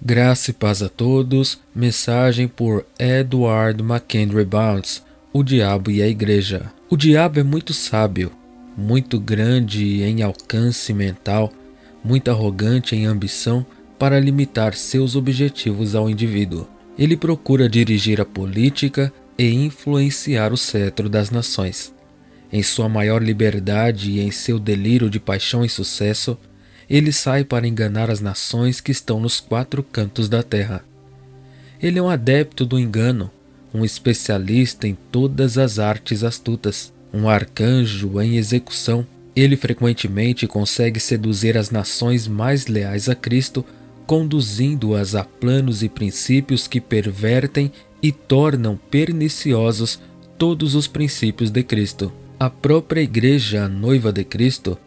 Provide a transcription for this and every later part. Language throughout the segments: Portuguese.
Graça e paz a todos. Mensagem por Edward McHenry Barnes. O Diabo e a Igreja. O diabo é muito sábio, muito grande em alcance mental, muito arrogante em ambição para limitar seus objetivos ao indivíduo. Ele procura dirigir a política e influenciar o cetro das nações. Em sua maior liberdade e em seu delírio de paixão e sucesso, ele sai para enganar as nações que estão nos quatro cantos da terra. Ele é um adepto do engano, um especialista em todas as artes astutas, um arcanjo em execução. Ele frequentemente consegue seduzir as nações mais leais a Cristo, conduzindo-as a planos e princípios que pervertem e tornam perniciosos todos os princípios de Cristo. A própria Igreja, a noiva de Cristo,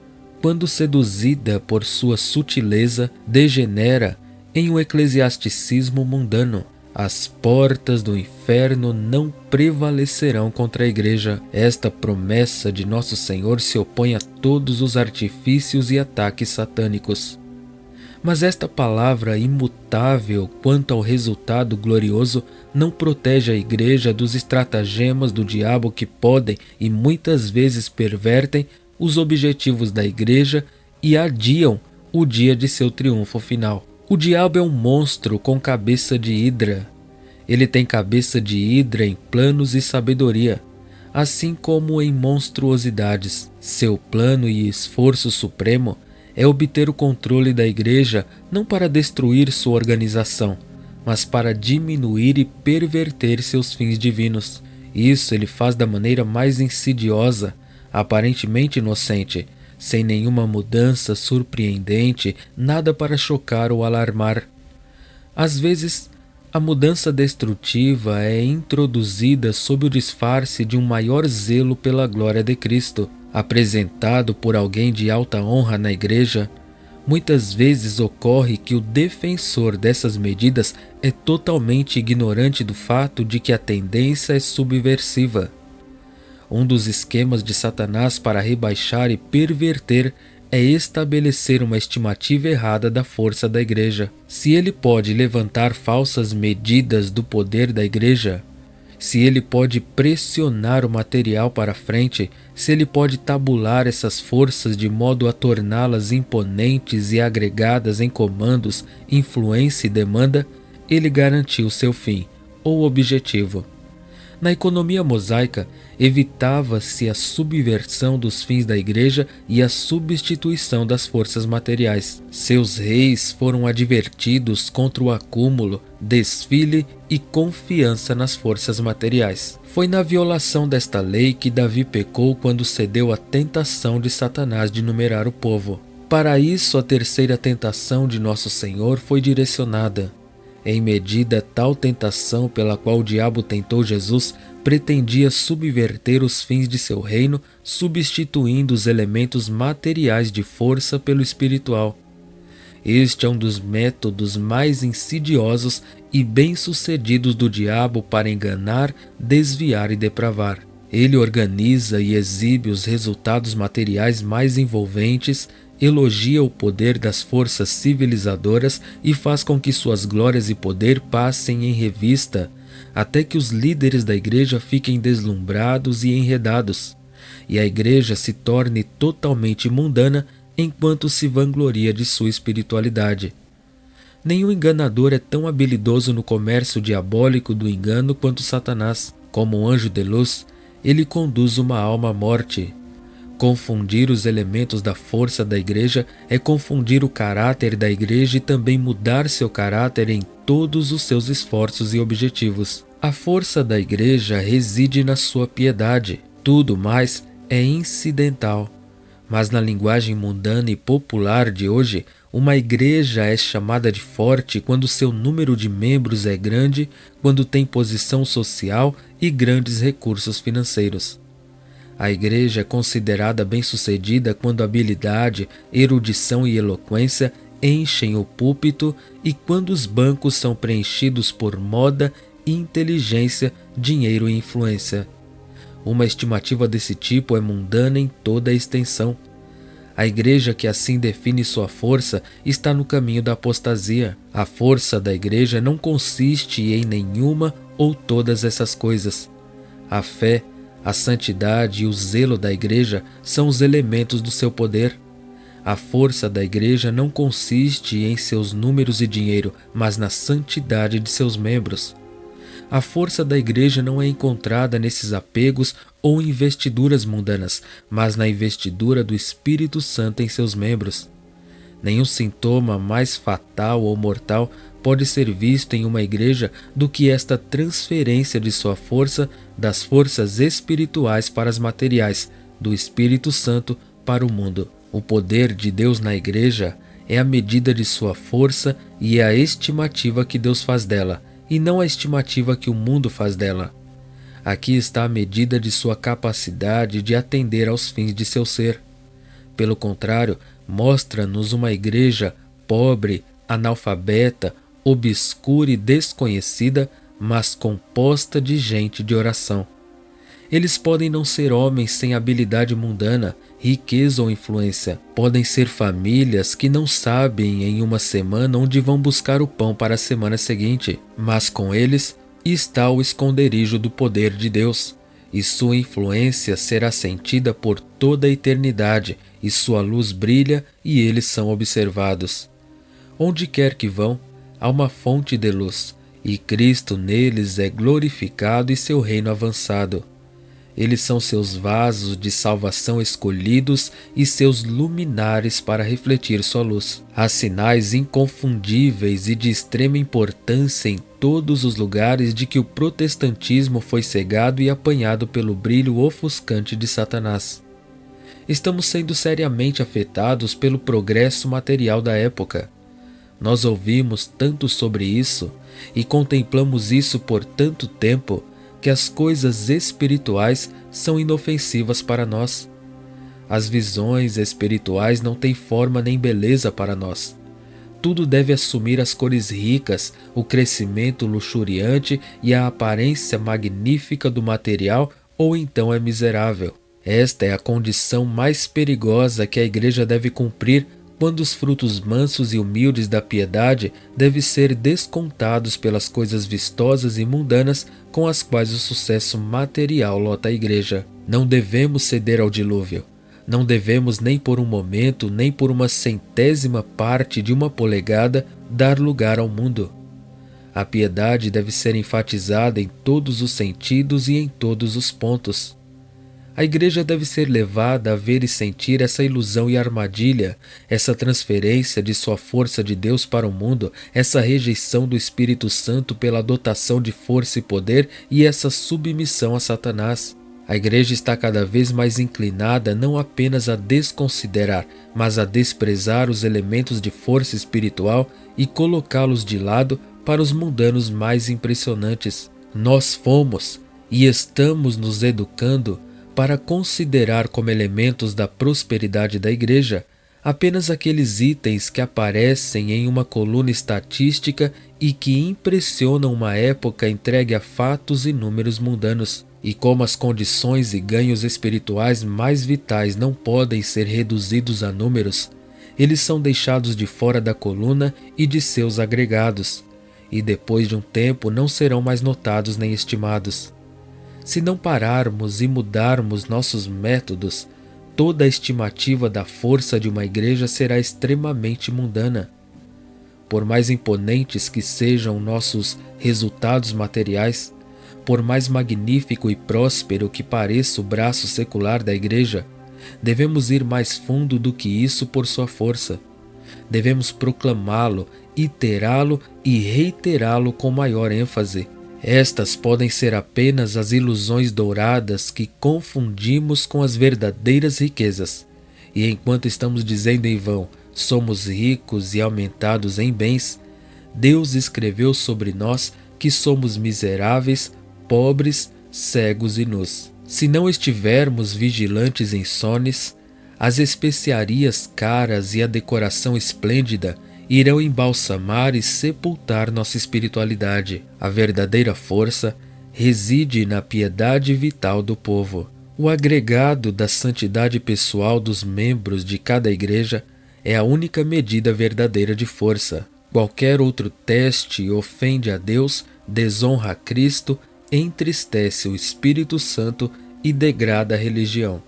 quando seduzida por sua sutileza, degenera em um eclesiasticismo mundano. As portas do inferno não prevalecerão contra a Igreja. Esta promessa de nosso Senhor se opõe a todos os artifícios e ataques satânicos. Mas esta palavra imutável quanto ao resultado glorioso não protege a Igreja dos estratagemas do diabo que podem e muitas vezes pervertem os objetivos da Igreja e adiam o dia de seu triunfo final. O diabo é um monstro com cabeça de hidra. Ele tem cabeça de hidra em planos e sabedoria, assim como em monstruosidades. Seu plano e esforço supremo é obter o controle da Igreja não para destruir sua organização, mas para diminuir e perverter seus fins divinos. Isso ele faz da maneira mais insidiosa, aparentemente inocente, sem nenhuma mudança surpreendente, nada para chocar ou alarmar. Às vezes, a mudança destrutiva é introduzida sob o disfarce de um maior zelo pela glória de Cristo, apresentado por alguém de alta honra na Igreja. Muitas vezes ocorre que o defensor dessas medidas é totalmente ignorante do fato de que a tendência é subversiva. Um dos esquemas de Satanás para rebaixar e perverter é estabelecer uma estimativa errada da força da Igreja. Se ele pode levantar falsas medidas do poder da Igreja, se ele pode pressionar o material para frente, se ele pode tabular essas forças de modo a torná-las imponentes e agregadas em comandos, influência e demanda, ele garantiu seu fim, ou objetivo. Na economia mosaica, evitava-se a subversão dos fins da Igreja e a substituição das forças materiais. Seus reis foram advertidos contra o acúmulo, desfile e confiança nas forças materiais. Foi na violação desta lei que Davi pecou quando cedeu à tentação de Satanás de numerar o povo. Para isso, a terceira tentação de Nosso Senhor foi direcionada. Em medida, tal tentação pela qual o diabo tentou Jesus pretendia subverter os fins de seu reino, substituindo os elementos materiais de força pelo espiritual. Este é um dos métodos mais insidiosos e bem-sucedidos do diabo para enganar, desviar e depravar. Ele organiza e exibe os resultados materiais mais envolventes, elogia o poder das forças civilizadoras e faz com que suas glórias e poder passem em revista, até que os líderes da Igreja fiquem deslumbrados e enredados, e a Igreja se torne totalmente mundana enquanto se vangloria de sua espiritualidade. Nenhum enganador é tão habilidoso no comércio diabólico do engano quanto Satanás. Como um anjo de luz, ele conduz uma alma à morte. Confundir os elementos da força da Igreja é confundir o caráter da Igreja e também mudar seu caráter em todos os seus esforços e objetivos. A força da Igreja reside na sua piedade. Tudo mais é incidental. Mas na linguagem mundana e popular de hoje, uma igreja é chamada de forte quando seu número de membros é grande, quando tem posição social e grandes recursos financeiros. A igreja é considerada bem-sucedida quando habilidade, erudição e eloquência enchem o púlpito e quando os bancos são preenchidos por moda, inteligência, dinheiro e influência. Uma estimativa desse tipo é mundana em toda a extensão. A igreja que assim define sua força está no caminho da apostasia. A força da igreja não consiste em nenhuma ou todas essas coisas. A fé, a santidade e o zelo da igreja são os elementos do seu poder. A força da igreja não consiste em seus números e dinheiro, mas na santidade de seus membros. A força da igreja não é encontrada nesses apegos ou investiduras mundanas, mas na investidura do Espírito Santo em seus membros. Nenhum sintoma mais fatal ou mortal pode ser visto em uma igreja do que esta transferência de sua força das forças espirituais para as materiais, do Espírito Santo para o mundo. O poder de Deus na igreja é a medida de sua força e é a estimativa que Deus faz dela, e não a estimativa que o mundo faz dela. Aqui está a medida de sua capacidade de atender aos fins de seu ser. Pelo contrário, mostra-nos uma igreja pobre, analfabeta, obscura e desconhecida, mas composta de gente de oração. Eles podem não ser homens sem habilidade mundana, riqueza ou influência. Podem ser famílias que não sabem em uma semana onde vão buscar o pão para a semana seguinte, mas com eles está o esconderijo do poder de Deus, e sua influência será sentida por toda a eternidade, e sua luz brilha e eles são observados. Onde quer que vão, há uma fonte de luz, e Cristo neles é glorificado e seu reino avançado. Eles são seus vasos de salvação escolhidos e seus luminares para refletir sua luz. Há sinais inconfundíveis e de extrema importância em todos os lugares de que o protestantismo foi cegado e apanhado pelo brilho ofuscante de Satanás. Estamos sendo seriamente afetados pelo progresso material da época. Nós ouvimos tanto sobre isso e contemplamos isso por tanto tempo que as coisas espirituais são inofensivas para nós. As visões espirituais não têm forma nem beleza para nós. Tudo deve assumir as cores ricas, o crescimento luxuriante e a aparência magnífica do material, ou então é miserável. Esta é a condição mais perigosa que a igreja deve cumprir quando os frutos mansos e humildes da piedade devem ser descontados pelas coisas vistosas e mundanas com as quais o sucesso material lota a igreja. Não devemos ceder ao dilúvio. Não devemos nem por um momento, nem por uma centésima parte de uma polegada, dar lugar ao mundo. A piedade deve ser enfatizada em todos os sentidos e em todos os pontos. A igreja deve ser levada a ver e sentir essa ilusão e armadilha, essa transferência de sua força de Deus para o mundo, essa rejeição do Espírito Santo pela dotação de força e poder e essa submissão a Satanás. A igreja está cada vez mais inclinada não apenas a desconsiderar, mas a desprezar os elementos de força espiritual e colocá-los de lado para os mundanos mais impressionantes. Nós fomos e estamos nos educando para considerar como elementos da prosperidade da igreja apenas aqueles itens que aparecem em uma coluna estatística e que impressionam uma época entregue a fatos e números mundanos. E como as condições e ganhos espirituais mais vitais não podem ser reduzidos a números, eles são deixados de fora da coluna e de seus agregados, e depois de um tempo não serão mais notados nem estimados. Se não pararmos e mudarmos nossos métodos, toda a estimativa da força de uma igreja será extremamente mundana. Por mais imponentes que sejam nossos resultados materiais, por mais magnífico e próspero que pareça o braço secular da igreja, devemos ir mais fundo do que isso por sua força. Devemos proclamá-lo, iterá-lo e reiterá-lo com maior ênfase. Estas podem ser apenas as ilusões douradas que confundimos com as verdadeiras riquezas. E enquanto estamos dizendo em vão, somos ricos e aumentados em bens, Deus escreveu sobre nós que somos miseráveis, pobres, cegos e nus. Se não estivermos vigilantes em sones, as especiarias caras e a decoração esplêndida irão embalsamar e sepultar nossa espiritualidade. A verdadeira força reside na piedade vital do povo. O agregado da santidade pessoal dos membros de cada igreja é a única medida verdadeira de força. Qualquer outro teste ofende a Deus, desonra a Cristo, entristece o Espírito Santo e degrada a religião.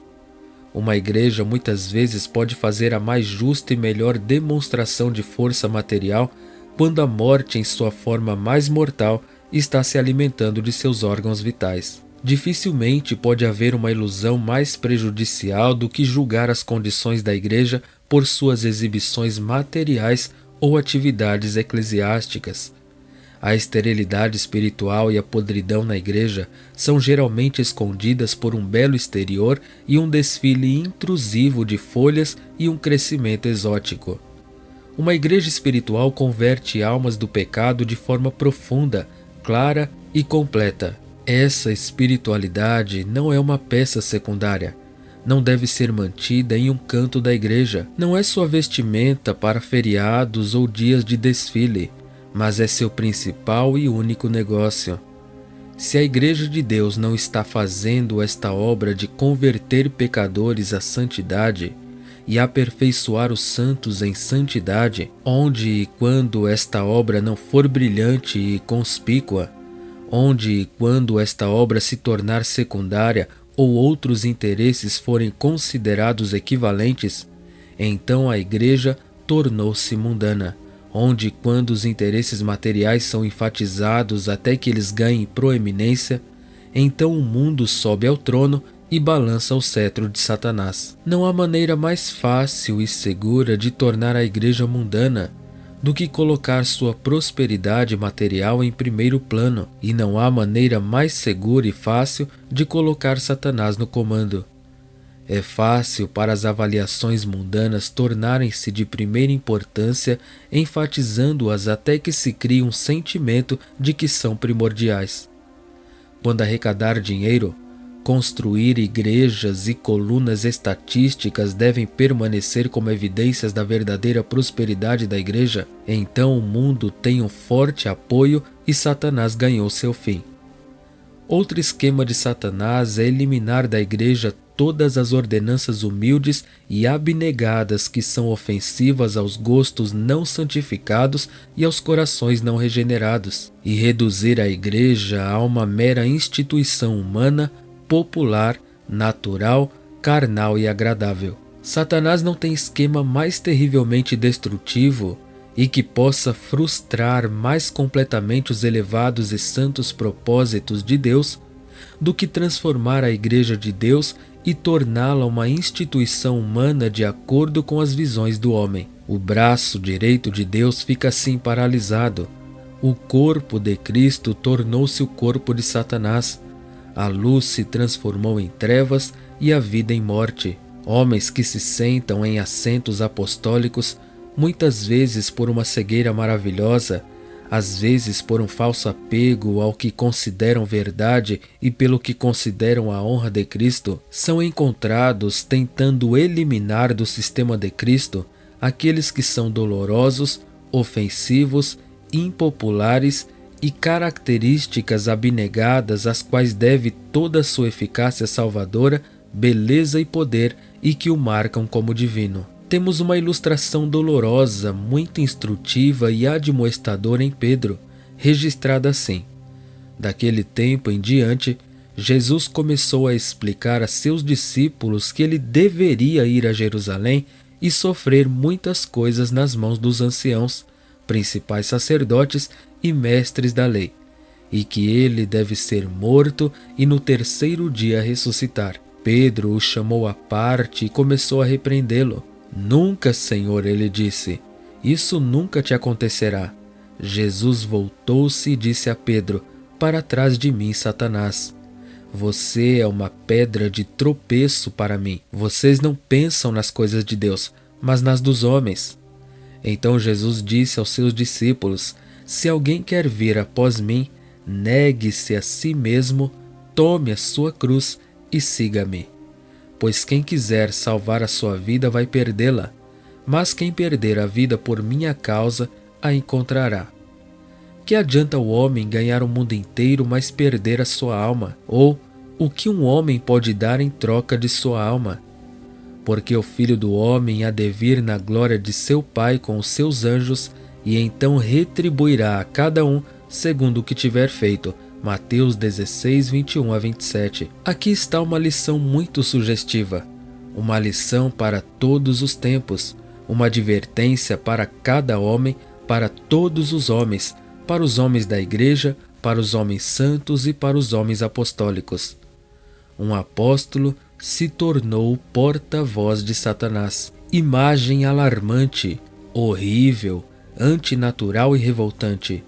Uma igreja muitas vezes pode fazer a mais justa e melhor demonstração de força material quando a morte em sua forma mais mortal está se alimentando de seus órgãos vitais. Dificilmente pode haver uma ilusão mais prejudicial do que julgar as condições da igreja por suas exibições materiais ou atividades eclesiásticas. A esterilidade espiritual e a podridão na igreja são geralmente escondidas por um belo exterior e um desfile intrusivo de folhas e um crescimento exótico. Uma igreja espiritual converte almas do pecado de forma profunda, clara e completa. Essa espiritualidade não é uma peça secundária. Não deve ser mantida em um canto da igreja. Não é sua vestimenta para feriados ou dias de desfile, mas é seu principal e único negócio. Se a Igreja de Deus não está fazendo esta obra de converter pecadores à santidade e aperfeiçoar os santos em santidade, onde e quando esta obra não for brilhante e conspícua, onde e quando esta obra se tornar secundária ou outros interesses forem considerados equivalentes, então a Igreja tornou-se mundana. Onde, quando os interesses materiais são enfatizados até que eles ganhem proeminência, então o mundo sobe ao trono e balança o cetro de Satanás. Não há maneira mais fácil e segura de tornar a igreja mundana do que colocar sua prosperidade material em primeiro plano, e não há maneira mais segura e fácil de colocar Satanás no comando. É fácil para as avaliações mundanas tornarem-se de primeira importância, enfatizando-as até que se crie um sentimento de que são primordiais. Quando arrecadar dinheiro, construir igrejas e colunas estatísticas devem permanecer como evidências da verdadeira prosperidade da igreja, então o mundo tem um forte apoio e Satanás ganhou seu fim. Outro esquema de Satanás é eliminar da igreja todas as ordenanças humildes e abnegadas que são ofensivas aos gostos não santificados e aos corações não regenerados, e reduzir a igreja a uma mera instituição humana, popular, natural, carnal e agradável. Satanás não tem esquema mais terrivelmente destrutivo e que possa frustrar mais completamente os elevados e santos propósitos de Deus do que transformar a Igreja de Deus e torná-la uma instituição humana de acordo com as visões do homem. O braço direito de Deus fica assim paralisado. O corpo de Cristo tornou-se o corpo de Satanás. A luz se transformou em trevas e a vida em morte. Homens que se sentam em assentos apostólicos, muitas vezes por uma cegueira maravilhosa, às vezes por um falso apego ao que consideram verdade e pelo que consideram a honra de Cristo, são encontrados tentando eliminar do sistema de Cristo aqueles que são dolorosos, ofensivos, impopulares e características abnegadas às quais deve toda a sua eficácia salvadora, beleza e poder e que o marcam como divino. Temos uma ilustração dolorosa, muito instrutiva e admoestadora em Pedro, registrada assim. Daquele tempo em diante, Jesus começou a explicar a seus discípulos que ele deveria ir a Jerusalém e sofrer muitas coisas nas mãos dos anciãos, principais sacerdotes e mestres da lei, e que ele deve ser morto e no terceiro dia ressuscitar. Pedro o chamou à parte e começou a repreendê-lo. Nunca, Senhor, ele disse, isso nunca te acontecerá. Jesus voltou-se e disse a Pedro, para trás de mim, Satanás. Você é uma pedra de tropeço para mim. Vocês não pensam nas coisas de Deus, mas nas dos homens. Então Jesus disse aos seus discípulos, se alguém quer vir após mim, negue-se a si mesmo, tome a sua cruz e siga-me. Pois quem quiser salvar a sua vida vai perdê-la, mas quem perder a vida por minha causa a encontrará. Que adianta o homem ganhar o mundo inteiro, mas perder a sua alma? Ou O que um homem pode dar em troca de sua alma? Porque o Filho do Homem há de vir na glória de seu Pai com os seus anjos, e então retribuirá a cada um segundo o que tiver feito. Mateus 16, 21 a 27. Aqui está uma lição muito sugestiva. Uma lição para todos os tempos. Uma advertência para cada homem, para todos os homens, para os homens da igreja, para os homens santos e para os homens apostólicos. Um apóstolo se tornou o porta-voz de Satanás. Imagem alarmante, horrível, antinatural e revoltante.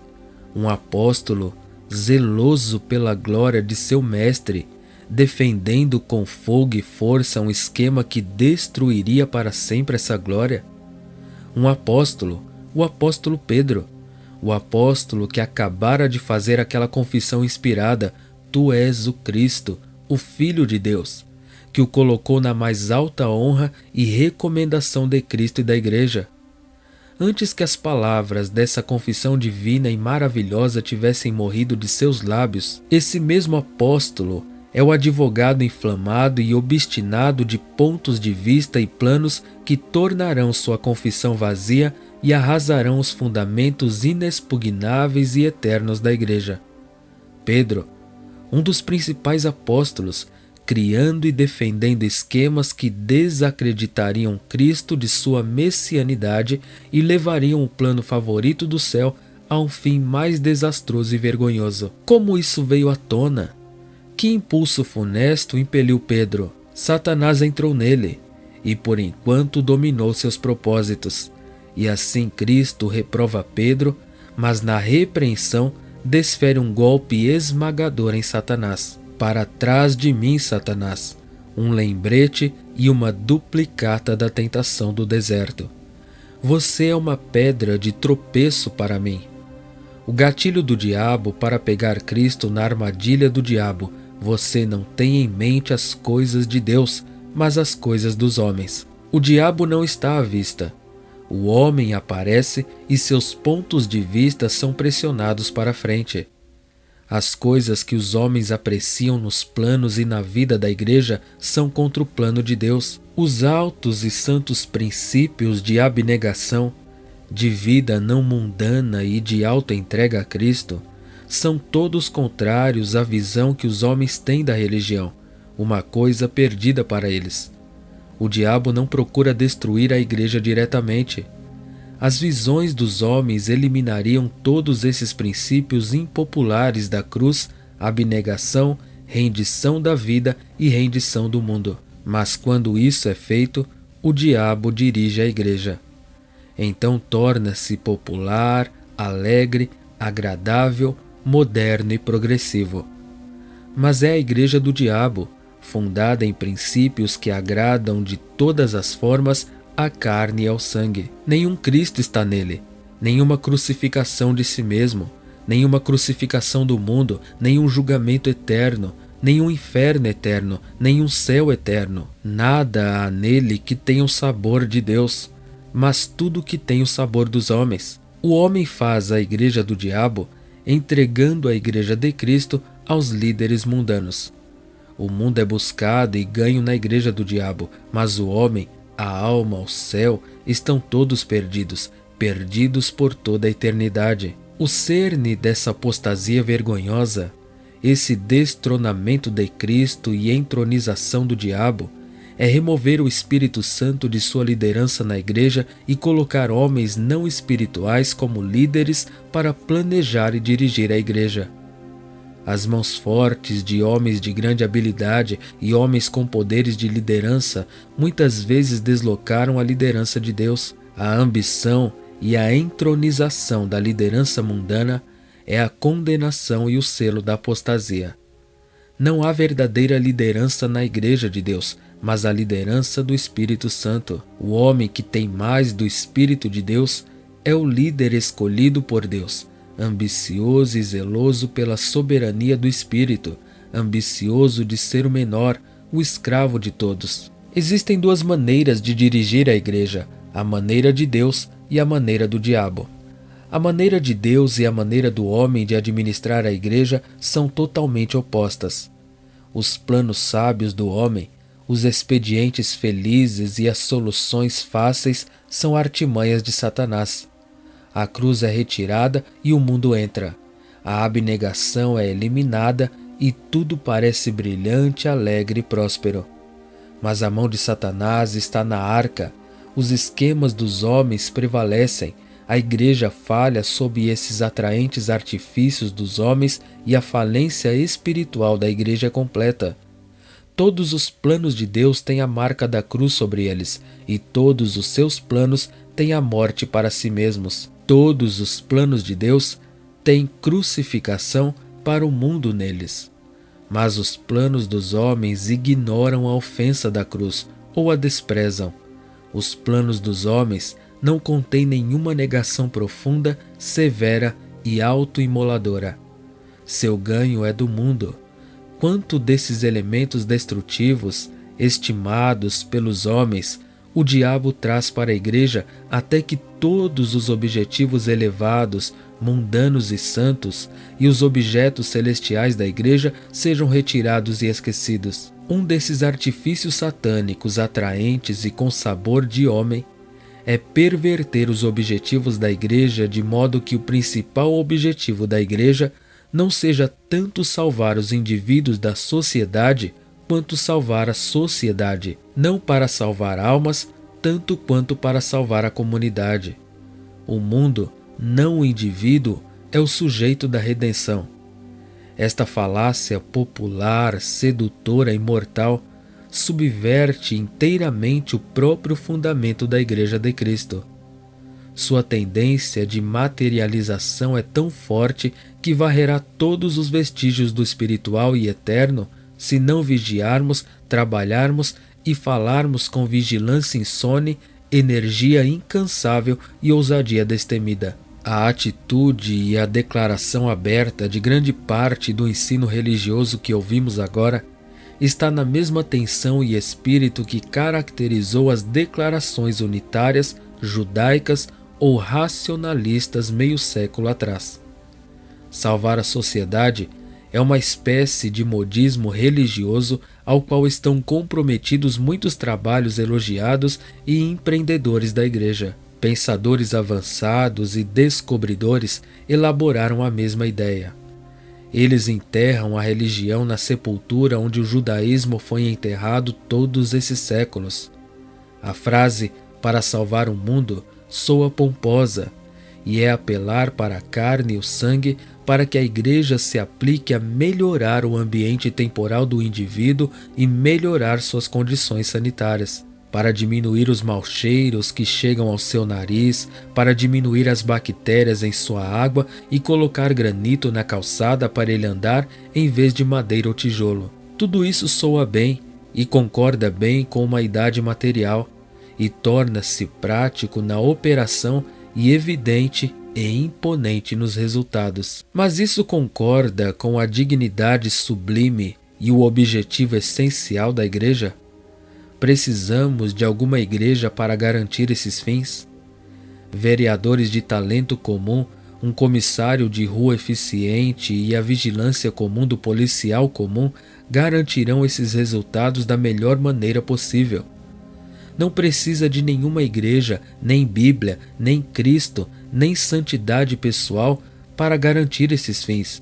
Um apóstolo zeloso pela glória de seu mestre, defendendo com fogo e força um esquema que destruiria para sempre essa glória. Um apóstolo, o apóstolo Pedro, o apóstolo que acabara de fazer aquela confissão inspirada: Tu és o Cristo, o Filho de Deus, que o colocou na mais alta honra e recomendação de Cristo e da Igreja. Antes que as palavras dessa confissão divina e maravilhosa tivessem morrido de seus lábios, esse mesmo apóstolo é o advogado inflamado e obstinado de pontos de vista e planos que tornarão sua confissão vazia e arrasarão os fundamentos inexpugnáveis e eternos da Igreja. Pedro, um dos principais apóstolos, criando e defendendo esquemas que desacreditariam Cristo de sua messianidade e levariam o plano favorito do céu a um fim mais desastroso e vergonhoso. Como isso veio à tona? Que impulso funesto impeliu Pedro? Satanás entrou nele e por enquanto dominou seus propósitos. E assim Cristo reprova Pedro, mas na repreensão desfere um golpe esmagador em Satanás. Para trás de mim, Satanás, um lembrete e uma duplicata da tentação do deserto. Você é uma pedra de tropeço para mim. O gatilho do diabo para pegar Cristo na armadilha do diabo. Você não tem em mente as coisas de Deus, mas as coisas dos homens. O diabo não está à vista. O homem aparece e seus pontos de vista são pressionados para frente. As coisas que os homens apreciam nos planos e na vida da igreja são contra o plano de Deus. Os altos e santos princípios de abnegação, de vida não mundana e de auto-entrega a Cristo são todos contrários à visão que os homens têm da religião, uma coisa perdida para eles. O diabo não procura destruir a igreja diretamente. As visões dos homens eliminariam todos esses princípios impopulares da cruz, abnegação, rendição da vida e rendição do mundo. Mas quando isso é feito, o diabo dirige a igreja. Então torna-se popular, alegre, agradável, moderno e progressivo. Mas é a igreja do diabo, fundada em princípios que agradam de todas as formas à carne e ao sangue. Nenhum Cristo está nele, nenhuma crucificação de si mesmo, nenhuma crucificação do mundo, nenhum julgamento eterno, nenhum inferno eterno, nenhum céu eterno. Nada há nele que tenha o sabor de Deus, mas tudo que tem o sabor dos homens. O homem faz a igreja do diabo, entregando a igreja de Cristo aos líderes mundanos. O mundo é buscado e ganho na igreja do diabo, mas o homem, a alma, o céu, estão todos perdidos, perdidos por toda a eternidade. O cerne dessa apostasia vergonhosa, esse destronamento de Cristo e entronização do diabo, é remover o Espírito Santo de sua liderança na igreja e colocar homens não espirituais como líderes para planejar e dirigir a igreja. As mãos fortes de homens de grande habilidade e homens com poderes de liderança muitas vezes deslocaram a liderança de Deus. A ambição e a entronização da liderança mundana é a condenação e o selo da apostasia. Não há verdadeira liderança na igreja de Deus, mas a liderança do Espírito Santo. O homem que tem mais do Espírito de Deus é o líder escolhido por Deus, ambicioso e zeloso pela soberania do Espírito, ambicioso de ser o menor, o escravo de todos. Existem duas maneiras de dirigir a igreja, a maneira de Deus e a maneira do diabo. A maneira de Deus e a maneira do homem de administrar a igreja são totalmente opostas. os planos sábios do homem, os expedientes felizes e as soluções fáceis são artimanhas de Satanás. A cruz é retirada e o mundo entra. A abnegação é eliminada e tudo parece brilhante, alegre e próspero. Mas a mão de Satanás está na arca. Os esquemas dos homens prevalecem. A igreja falha sob esses atraentes artifícios dos homens e a falência espiritual da igreja é completa. Todos os planos de Deus têm a marca da cruz sobre eles, e todos os seus planos têm a morte para si mesmos. Todos os planos de Deus têm crucificação para o mundo neles. Mas os planos dos homens ignoram a ofensa da cruz ou a desprezam. Os planos dos homens não contêm nenhuma negação profunda, severa e autoimoladora. Seu ganho é do mundo. Quanto desses elementos destrutivos, estimados pelos homens, o diabo traz para a igreja até que todos os objetivos elevados, mundanos e santos, e os objetos celestiais da igreja sejam retirados e esquecidos. Um desses artifícios satânicos atraentes e com sabor de homem é perverter os objetivos da igreja de modo que o principal objetivo da igreja não seja tanto salvar os indivíduos da sociedade quanto salvar a sociedade, não para salvar almas, tanto quanto para salvar a comunidade. O mundo, não o indivíduo, é o sujeito da redenção. Esta falácia popular, sedutora e mortal subverte inteiramente o próprio fundamento da Igreja de Cristo. Sua tendência de materialização é tão forte que varrerá todos os vestígios do espiritual e eterno se não vigiarmos, trabalharmos e falarmos com vigilância insone, energia incansável e ousadia destemida. A atitude e a declaração aberta de grande parte do ensino religioso que ouvimos agora está na mesma tensão e espírito que caracterizou as declarações unitárias, judaicas ou racionalistas meio século atrás. Salvar a sociedade é uma espécie de modismo religioso ao qual estão comprometidos muitos trabalhos elogiados e empreendedores da igreja. Pensadores avançados e descobridores elaboraram a mesma ideia. Eles enterram a religião na sepultura onde o judaísmo foi enterrado todos esses séculos. A frase "para salvar o mundo" soa pomposa e é apelar para a carne e o sangue para que a igreja se aplique a melhorar o ambiente temporal do indivíduo e melhorar suas condições sanitárias, para diminuir os maus cheiros que chegam ao seu nariz, para diminuir as bactérias em sua água e colocar granito na calçada para ele andar em vez de madeira ou tijolo. Tudo isso soa bem e concorda bem com uma idade material e torna-se prático na operação e evidente e imponente nos resultados. Mas isso concorda com a dignidade sublime e o objetivo essencial da igreja? Precisamos de alguma igreja para garantir esses fins? Vereadores de talento comum, um comissário de rua eficiente e a vigilância comum do policial comum garantirão esses resultados da melhor maneira possível. Não precisa de nenhuma igreja, nem Bíblia, nem Cristo, nem santidade pessoal para garantir esses fins.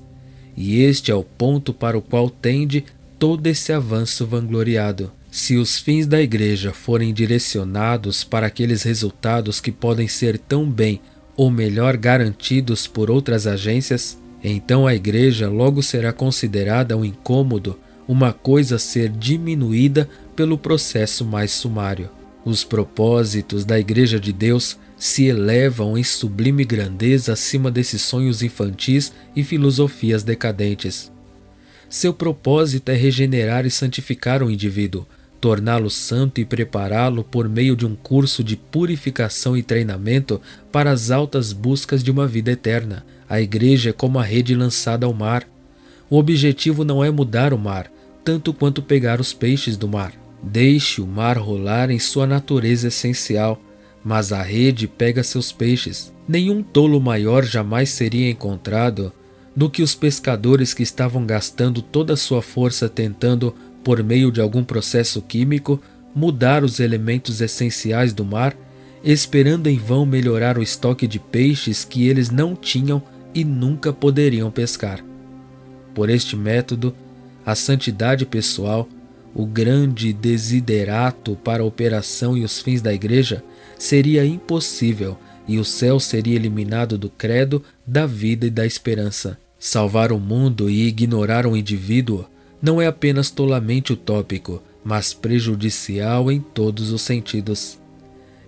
E este é o ponto para o qual tende todo esse avanço vangloriado. Se os fins da igreja forem direcionados para aqueles resultados que podem ser tão bem ou melhor garantidos por outras agências, então a igreja logo será considerada um incômodo, uma coisa a ser diminuída pelo processo mais sumário. Os propósitos da Igreja de Deus se elevam em sublime grandeza acima desses sonhos infantis e filosofias decadentes. Seu propósito é regenerar e santificar o indivíduo, torná-lo santo e prepará-lo por meio de um curso de purificação e treinamento para as altas buscas de uma vida eterna. A igreja é como a rede lançada ao mar. O objetivo não é mudar o mar, tanto quanto pegar os peixes do mar. Deixe o mar rolar em sua natureza essencial, mas a rede pega seus peixes. Nenhum tolo maior jamais seria encontrado do que os pescadores que estavam gastando toda a sua força tentando, por meio de algum processo químico, mudar os elementos essenciais do mar, esperando em vão melhorar o estoque de peixes que eles não tinham e nunca poderiam pescar. Por este método, a santidade pessoal, o grande desiderato para a operação e os fins da igreja, seria impossível e o céu seria eliminado do credo, da vida e da esperança. Salvar o mundo e ignorar o indivíduo não é apenas tolamente utópico, mas prejudicial em todos os sentidos.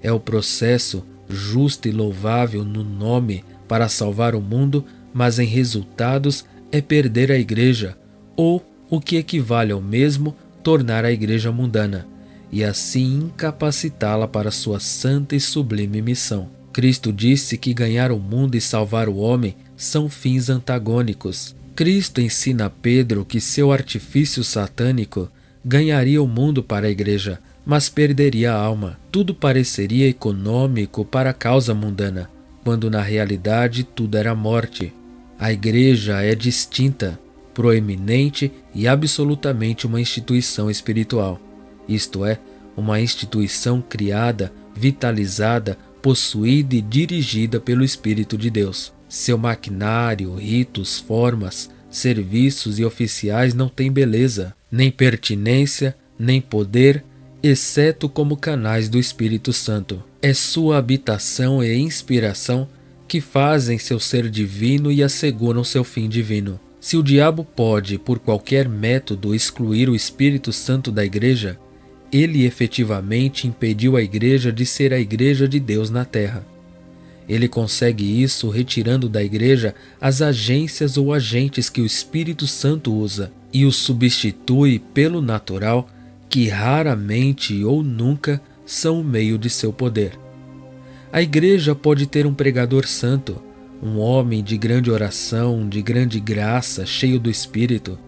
É o processo justo e louvável no nome para salvar o mundo, mas em resultados é perder a igreja, ou, o que equivale ao mesmo, tornar a igreja mundana, e assim incapacitá-la para sua santa e sublime missão. Cristo disse que ganhar o mundo e salvar o homem são fins antagônicos. Cristo ensina a Pedro que seu artifício satânico ganharia o mundo para a igreja, mas perderia a alma. Tudo pareceria econômico para a causa mundana, quando na realidade tudo era morte. A igreja é distinta, proeminente e absolutamente uma instituição espiritual. Isto é, uma instituição criada, vitalizada, possuída e dirigida pelo Espírito de Deus. Seu maquinário, ritos, formas, serviços e oficiais não têm beleza, nem pertinência, nem poder, exceto como canais do Espírito Santo. É sua habitação e inspiração que fazem seu ser divino e asseguram seu fim divino. Se o diabo pode, por qualquer método, excluir o Espírito Santo da igreja, ele efetivamente impediu a igreja de ser a igreja de Deus na terra. Ele consegue isso retirando da igreja as agências ou agentes que o Espírito Santo usa e os substitui pelo natural, que raramente ou nunca são o meio de seu poder. A igreja pode ter um pregador santo, um homem de grande oração, de grande graça, cheio do Espírito.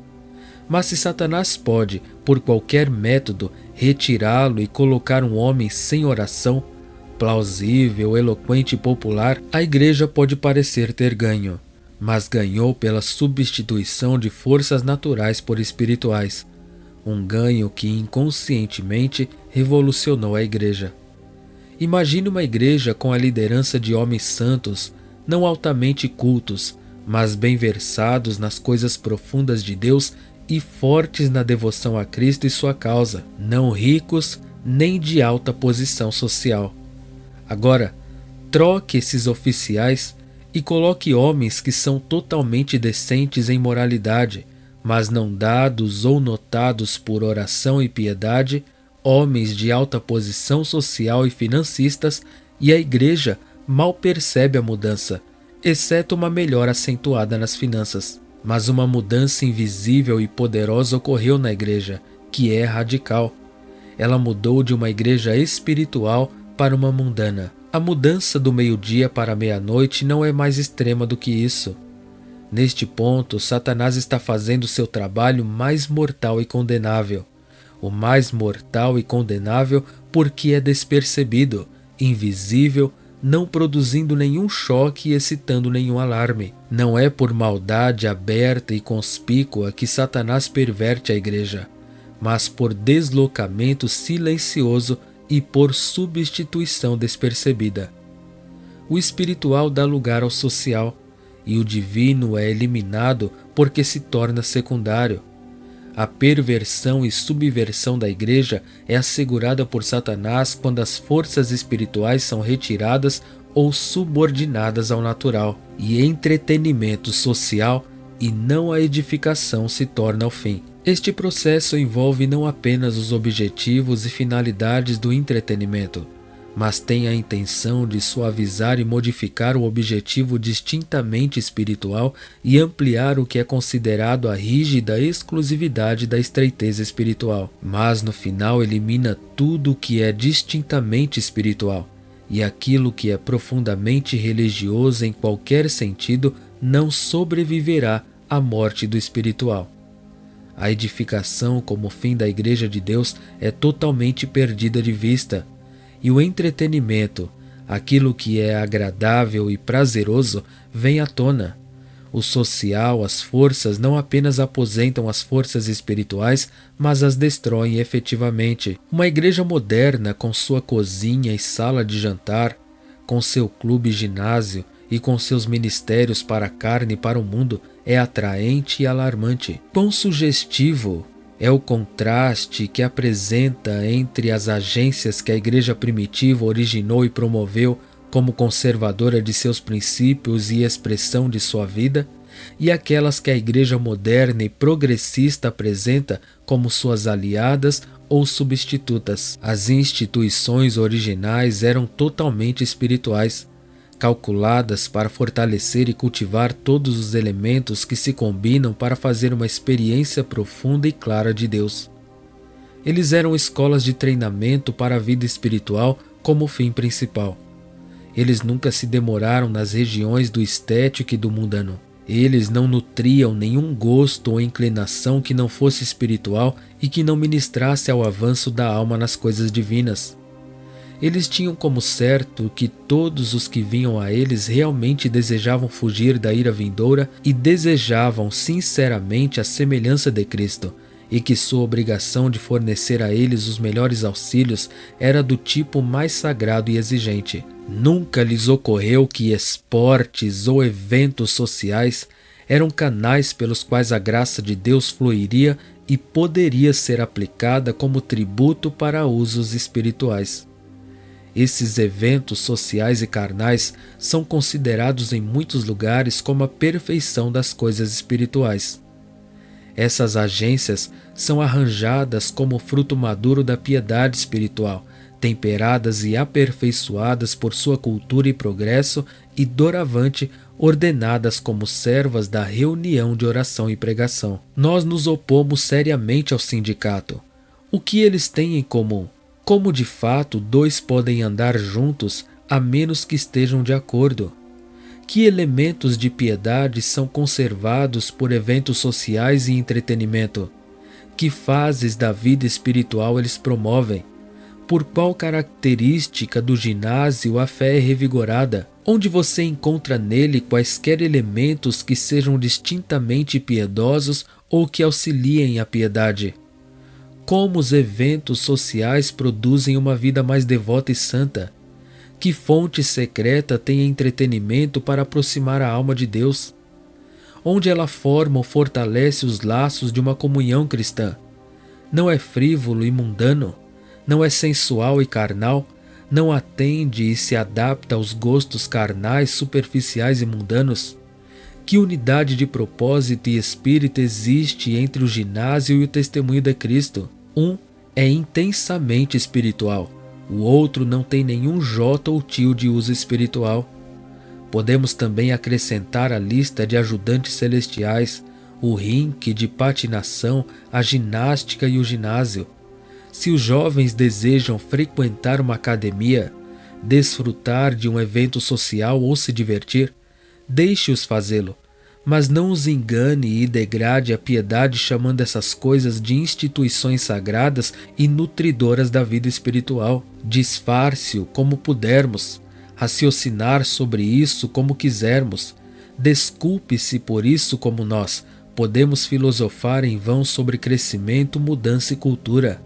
Mas se Satanás pode, por qualquer método, retirá-lo e colocar um homem sem oração, plausível, eloquente e popular, a igreja pode parecer ter ganho, mas ganhou pela substituição de forças naturais por espirituais, um ganho que inconscientemente revolucionou a igreja. Imagine uma igreja com a liderança de homens santos, não altamente cultos, mas bem versados nas coisas profundas de Deus e fortes na devoção a Cristo e sua causa, não ricos nem de alta posição social. Agora, troque esses oficiais e coloque homens que são totalmente decentes em moralidade, mas não dados ou notados por oração e piedade, homens de alta posição social e financistas, e a igreja mal percebe a mudança, exceto uma melhora acentuada nas finanças. Mas uma mudança invisível e poderosa ocorreu na igreja, que é radical. Ela mudou de uma igreja espiritual para uma mundana. A mudança do meio-dia para a meia-noite não é mais extrema do que isso. Neste ponto, Satanás está fazendo seu trabalho mais mortal e condenável. O mais mortal e condenável porque é despercebido, invisível, não produzindo nenhum choque e excitando nenhum alarme. Não é por maldade aberta e conspícua que Satanás perverte a igreja, mas por deslocamento silencioso e por substituição despercebida. O espiritual dá lugar ao social, e o divino é eliminado porque se torna secundário. A perversão e subversão da igreja é assegurada por Satanás quando as forças espirituais são retiradas ou subordinadas ao natural, e entretenimento social e não a edificação se torna o fim. Este processo envolve não apenas os objetivos e finalidades do entretenimento, mas tem a intenção de suavizar e modificar o objetivo distintamente espiritual e ampliar o que é considerado a rígida exclusividade da estreiteza espiritual. Mas no final elimina tudo o que é distintamente espiritual, e aquilo que é profundamente religioso em qualquer sentido não sobreviverá à morte do espiritual. A edificação como fim da Igreja de Deus é totalmente perdida de vista, e o entretenimento, aquilo que é agradável e prazeroso, vem à tona. O social, as forças, não apenas aposentam as forças espirituais, mas as destroem efetivamente. Uma igreja moderna, com sua cozinha e sala de jantar, com seu clube e ginásio e com seus ministérios para a carne e para o mundo, é atraente e alarmante. Quão sugestivo é o contraste que apresenta entre as agências que a igreja primitiva originou e promoveu como conservadora de seus princípios e expressão de sua vida, e aquelas que a igreja moderna e progressista apresenta como suas aliadas ou substitutas. As instituições originais eram totalmente espirituais, calculadas para fortalecer e cultivar todos os elementos que se combinam para fazer uma experiência profunda e clara de Deus. Eles eram escolas de treinamento para a vida espiritual como fim principal. Eles nunca se demoraram nas regiões do estético e do mundano. Eles não nutriam nenhum gosto ou inclinação que não fosse espiritual e que não ministrasse ao avanço da alma nas coisas divinas. Eles tinham como certo que todos os que vinham a eles realmente desejavam fugir da ira vindoura e desejavam sinceramente a semelhança de Cristo, e que sua obrigação de fornecer a eles os melhores auxílios era do tipo mais sagrado e exigente. Nunca lhes ocorreu que esportes ou eventos sociais eram canais pelos quais a graça de Deus fluiria e poderia ser aplicada como tributo para usos espirituais. Esses eventos sociais e carnais são considerados em muitos lugares como a perfeição das coisas espirituais. Essas agências são arranjadas como fruto maduro da piedade espiritual, temperadas e aperfeiçoadas por sua cultura e progresso, e doravante ordenadas como servas da reunião de oração e pregação. Nós nos opomos seriamente ao sindicato. O que eles têm em comum? Como de fato dois podem andar juntos a menos que estejam de acordo? Que elementos de piedade são conservados por eventos sociais e entretenimento? Que fases da vida espiritual eles promovem? Por qual característica do ginásio a fé é revigorada? Onde você encontra nele quaisquer elementos que sejam distintamente piedosos ou que auxiliem a piedade? Como os eventos sociais produzem uma vida mais devota e santa? Que fonte secreta tem entretenimento para aproximar a alma de Deus? Onde ela forma ou fortalece os laços de uma comunhão cristã? Não é frívolo e mundano? Não é sensual e carnal? Não atende e se adapta aos gostos carnais, superficiais e mundanos? Que unidade de propósito e espírito existe entre o ginásio e o testemunho de Cristo? Um é intensamente espiritual, o outro não tem nenhum jota ou tio de uso espiritual. Podemos também acrescentar à lista de ajudantes celestiais o rink de patinação, a ginástica e o ginásio. Se os jovens desejam frequentar uma academia, desfrutar de um evento social ou se divertir, deixe-os fazê-lo, mas não os engane e degrade a piedade chamando essas coisas de instituições sagradas e nutridoras da vida espiritual. Disfarce-o como pudermos, raciocinar sobre isso como quisermos, desculpe-se por isso como nós podemos filosofar em vão sobre crescimento, mudança e cultura.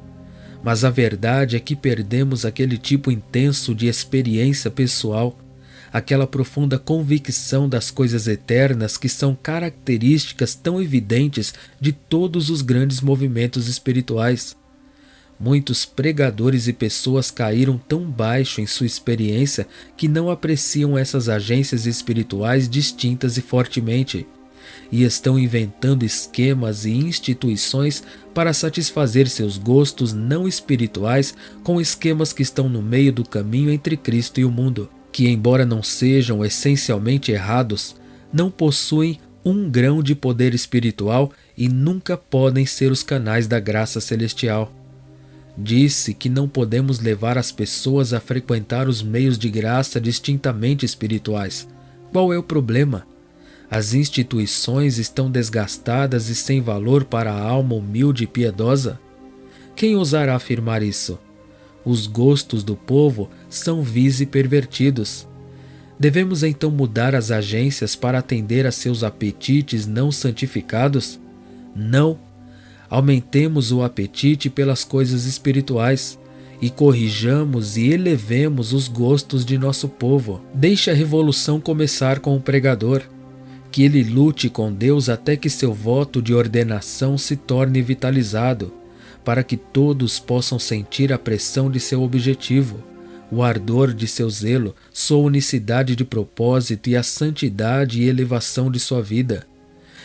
Mas a verdade é que perdemos aquele tipo intenso de experiência pessoal, aquela profunda convicção das coisas eternas que são características tão evidentes de todos os grandes movimentos espirituais. Muitos pregadores e pessoas caíram tão baixo em sua experiência que não apreciam essas agências espirituais distintas e fortemente, e estão inventando esquemas e instituições para satisfazer seus gostos não espirituais com esquemas que estão no meio do caminho entre Cristo e o mundo, que, embora não sejam essencialmente errados, não possuem um grão de poder espiritual e nunca podem ser os canais da graça celestial. Disse que não podemos levar as pessoas a frequentar os meios de graça distintamente espirituais. Qual é o problema? As instituições estão desgastadas e sem valor para a alma humilde e piedosa? Quem ousará afirmar isso? Os gostos do povo são vis e pervertidos. Devemos então mudar as agências para atender a seus apetites não santificados? Não. Aumentemos o apetite pelas coisas espirituais e corrijamos e elevemos os gostos de nosso povo. Deixe a revolução começar com o pregador, que ele lute com Deus até que seu voto de ordenação se torne vitalizado, para que todos possam sentir a pressão de seu objetivo, o ardor de seu zelo, sua unicidade de propósito e a santidade e elevação de sua vida,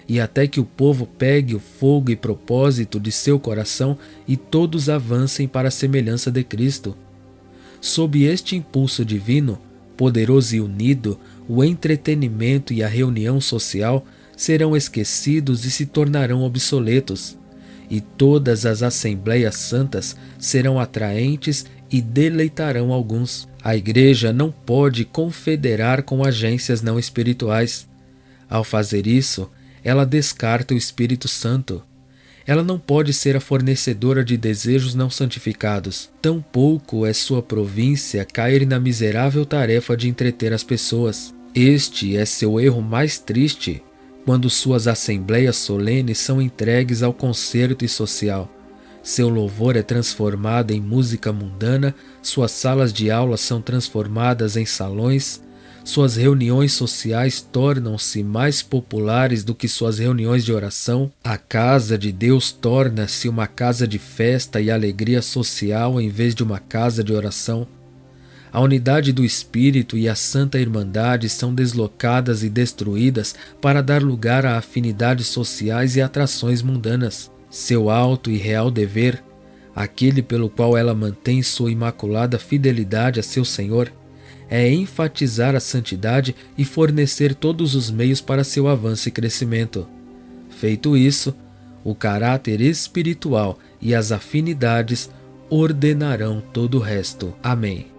e até que o povo pegue o fogo e propósito de seu coração e todos avancem para a semelhança de Cristo. Sob este impulso divino, poderoso e unido, o entretenimento e a reunião social serão esquecidos e se tornarão obsoletos, e todas as assembleias santas serão atraentes e deleitarão alguns. A igreja não pode confederar com agências não espirituais. Ao fazer isso, ela descarta o Espírito Santo. Ela não pode ser a fornecedora de desejos não santificados. Tampouco é sua província cair na miserável tarefa de entreter as pessoas. Este é seu erro mais triste, quando suas assembleias solenes são entregues ao concerto e social. Seu louvor é transformado em música mundana, suas salas de aula são transformadas em salões, suas reuniões sociais tornam-se mais populares do que suas reuniões de oração. A casa de Deus torna-se uma casa de festa e alegria social em vez de uma casa de oração. A unidade do Espírito e a Santa Irmandade são deslocadas e destruídas para dar lugar a afinidades sociais e atrações mundanas. Seu alto e real dever, aquele pelo qual ela mantém sua imaculada fidelidade a seu Senhor, é enfatizar a santidade e fornecer todos os meios para seu avanço e crescimento. Feito isso, o caráter espiritual e as afinidades ordenarão todo o resto. Amém.